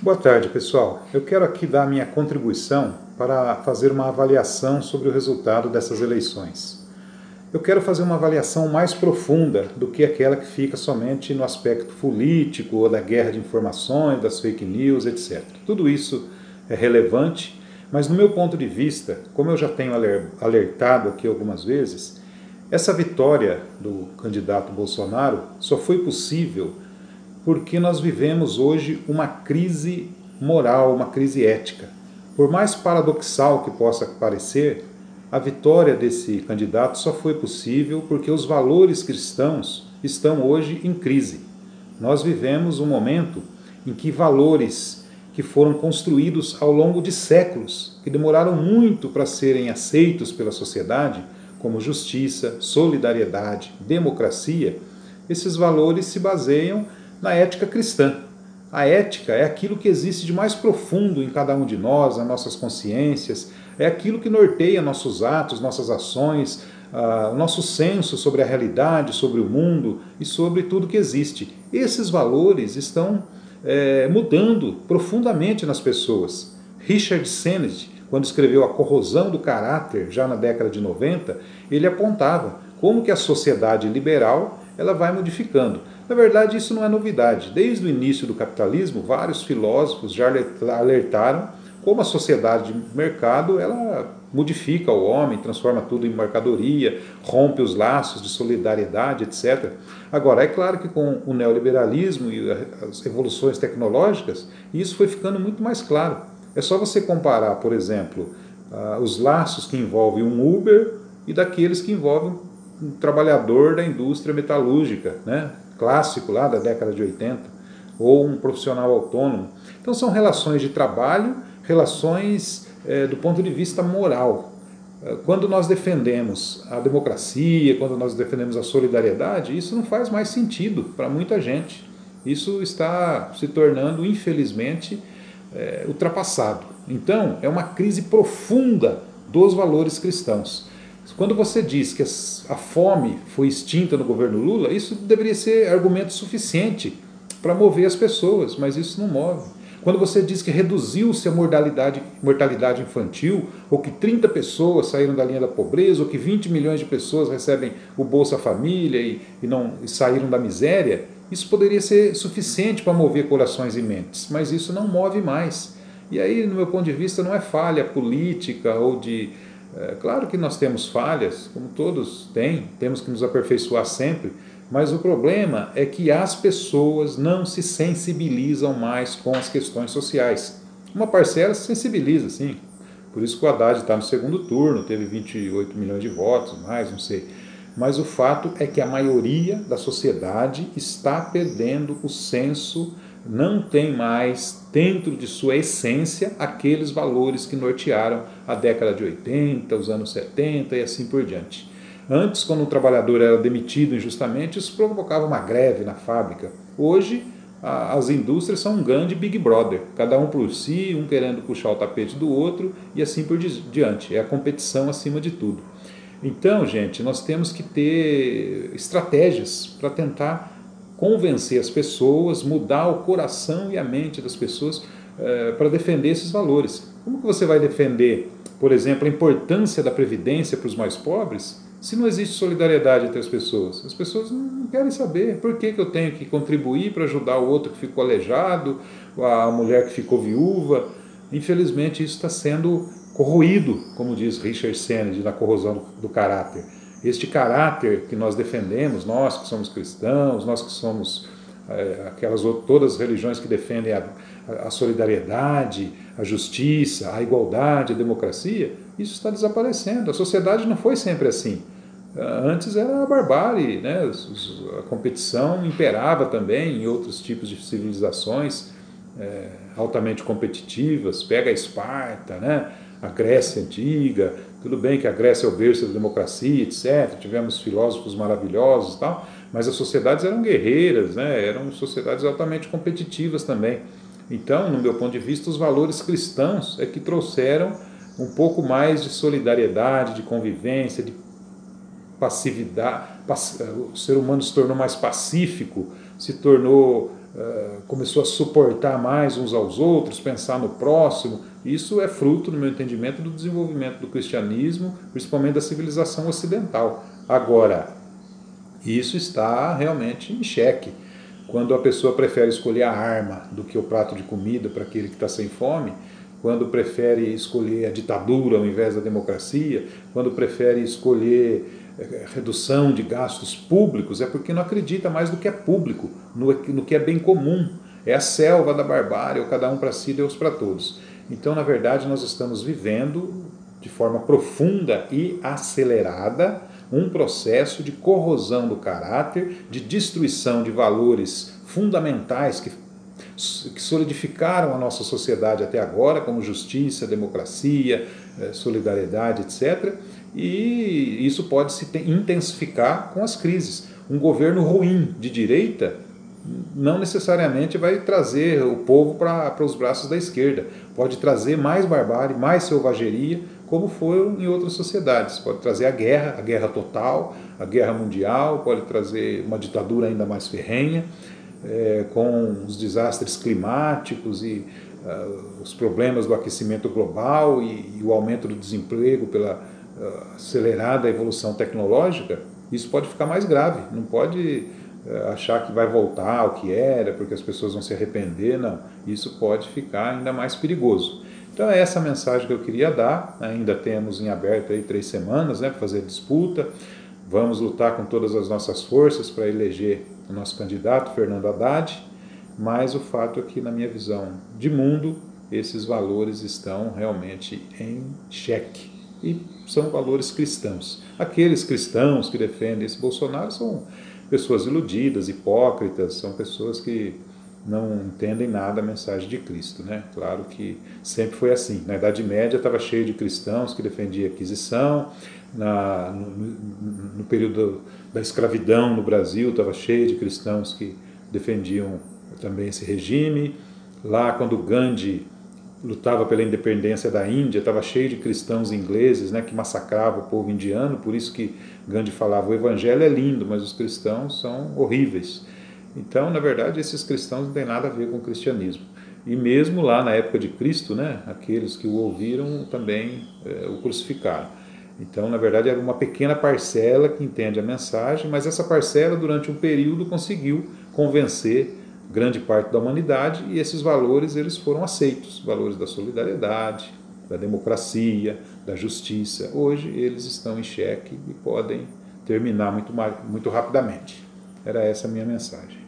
Boa tarde, pessoal. Eu quero aqui dar minha contribuição para fazer uma avaliação sobre o resultado dessas eleições. Eu quero fazer uma avaliação mais profunda do que aquela que fica somente no aspecto político ou da guerra de informações, das fake news, etc. Tudo isso é relevante, mas no meu ponto de vista, como eu já tenho alertado aqui algumas vezes, essa vitória do candidato Bolsonaro só foi possível porque nós vivemos hoje uma crise moral, uma crise ética. Por mais paradoxal que possa parecer, a vitória desse candidato só foi possível porque os valores cristãos estão hoje em crise. Nós vivemos um momento em que valores que foram construídos ao longo de séculos, que demoraram muito para serem aceitos pela sociedade, como justiça, solidariedade, democracia, esses valores se baseiam na ética cristã. A ética é aquilo que existe de mais profundo em cada um de nós, nas nossas consciências, é aquilo que norteia nossos atos, nossas ações, o nosso senso sobre a realidade, sobre o mundo e sobre tudo que existe. Esses valores estão mudando profundamente nas pessoas. Richard Sennett, quando escreveu A Corrosão do Caráter, já na década de 90, ele apontava como que a sociedade liberal ela vai modificando. Na verdade, isso não é novidade. Desde o início do capitalismo, vários filósofos já alertaram como a sociedade de mercado ela modifica o homem, transforma tudo em mercadoria, rompe os laços de solidariedade, etc. Agora, é claro que com o neoliberalismo e as evoluções tecnológicas, isso foi ficando muito mais claro. É só você comparar, por exemplo, os laços que envolvem um Uber e daqueles que envolvem um trabalhador da indústria metalúrgica, né? Clássico lá da década de 80, ou um profissional autônomo. Então são relações de trabalho, relações do ponto de vista moral. Quando nós defendemos a democracia, quando nós defendemos a solidariedade, isso não faz mais sentido para muita gente. Isso está se tornando, infelizmente, ultrapassado. Então, é uma crise profunda dos valores cristãos. Quando você diz que a fome foi extinta no governo Lula, isso deveria ser argumento suficiente para mover as pessoas, mas isso não move. Quando você diz que reduziu-se a mortalidade infantil, ou que 30 pessoas saíram da linha da pobreza, ou que 20 milhões de pessoas recebem o Bolsa Família e saíram da miséria, isso poderia ser suficiente para mover corações e mentes, mas isso não move mais. E aí, no meu ponto de vista, não é falha política ou de... Claro que nós temos falhas, como todos têm, temos que nos aperfeiçoar sempre, mas o problema é que as pessoas não se sensibilizam mais com as questões sociais. Uma parcela se sensibiliza, sim. Por isso que o Haddad está no segundo turno, teve 28 milhões de votos, mais, não sei. Mas o fato é que a maioria da sociedade está perdendo o senso, não tem mais dentro de sua essência aqueles valores que nortearam a década de 80, os anos 70 e assim por diante. Antes, quando um trabalhador era demitido injustamente, isso provocava uma greve na fábrica. Hoje, as indústrias são um grande Big Brother, cada um por si, um querendo puxar o tapete do outro e assim por diante. É a competição acima de tudo. Então, gente, nós temos que ter estratégias para tentar convencer as pessoas, mudar o coração e a mente das pessoas para defender esses valores. Como que você vai defender, por exemplo, a importância da previdência para os mais pobres se não existe solidariedade entre as pessoas? As pessoas não querem saber por que eu tenho que contribuir para ajudar o outro que ficou aleijado, a mulher que ficou viúva. Infelizmente isso está sendo corroído, como diz Richard Sennett, na Corrosão do Caráter. Este caráter que nós defendemos, nós que somos cristãos, nós que somos todas as religiões que defendem a solidariedade, a justiça, a igualdade, a democracia, isso está desaparecendo. A sociedade não foi sempre assim. Antes era a barbárie, né? A competição imperava também em outros tipos de civilizações altamente competitivas. Pega a Esparta, né? A Grécia Antiga, tudo bem que a Grécia é o berço da democracia, etc. Tivemos filósofos maravilhosos e tal, mas as sociedades eram guerreiras, né? Eram sociedades altamente competitivas também. Então, no meu ponto de vista, os valores cristãos é que trouxeram um pouco mais de solidariedade, de convivência, de passividade. O ser humano se tornou mais pacífico, se tornou começou a suportar mais uns aos outros, pensar no próximo. Isso é fruto, no meu entendimento, do desenvolvimento do cristianismo, principalmente da civilização ocidental. Agora, isso está realmente em xeque. Quando a pessoa prefere escolher a arma do que o prato de comida para aquele que está sem fome, quando prefere escolher a ditadura ao invés da democracia, quando prefere escolher redução de gastos públicos, é porque não acredita mais no que é público, no que é bem comum. É a selva da barbárie, ou cada um para si, Deus para todos. Então, na verdade, nós estamos vivendo de forma profunda e acelerada um processo de corrosão do caráter, de destruição de valores fundamentais que solidificaram a nossa sociedade até agora, como justiça, democracia, solidariedade, etc. E isso pode se intensificar com as crises. Um governo ruim de direita não necessariamente vai trazer o povo para os braços da esquerda. Pode trazer mais barbárie, mais selvageria, como foi em outras sociedades. Pode trazer a guerra total, a guerra mundial, pode trazer uma ditadura ainda mais ferrenha, com os desastres climáticos e os problemas do aquecimento global e o aumento do desemprego pela acelerada evolução tecnológica. Isso pode ficar mais grave, não pode achar que vai voltar ao que era, porque as pessoas vão se arrepender, não. Isso pode ficar ainda mais perigoso. Então é essa mensagem que eu queria dar. Ainda temos em aberto aí 3 semanas, para fazer disputa. Vamos lutar com todas as nossas forças para eleger o nosso candidato, Fernando Haddad, mas o fato é que, na minha visão de mundo, esses valores estão realmente em xeque. E são valores cristãos. Aqueles cristãos que defendem esse Bolsonaro são pessoas iludidas, hipócritas, são pessoas que não entendem nada da mensagem de Cristo, Claro que sempre foi assim. Na Idade Média estava cheio de cristãos que defendiam a Inquisição, no período da escravidão no Brasil estava cheio de cristãos que defendiam também esse regime. Lá, quando Gandhi lutava pela independência da Índia, estava cheio de cristãos ingleses, que massacravam o povo indiano. Por isso que Gandhi falava: o evangelho é lindo, mas os cristãos são horríveis. Então, na verdade, esses cristãos não têm nada a ver com o cristianismo. E mesmo lá na época de Cristo, aqueles que o ouviram também o crucificaram. Então, na verdade, era uma pequena parcela que entende a mensagem, mas essa parcela, durante um período, conseguiu convencer grande parte da humanidade, e esses valores eles foram aceitos, valores da solidariedade, da democracia, da justiça. Hoje eles estão em xeque e podem terminar muito rapidamente. Era essa a minha mensagem.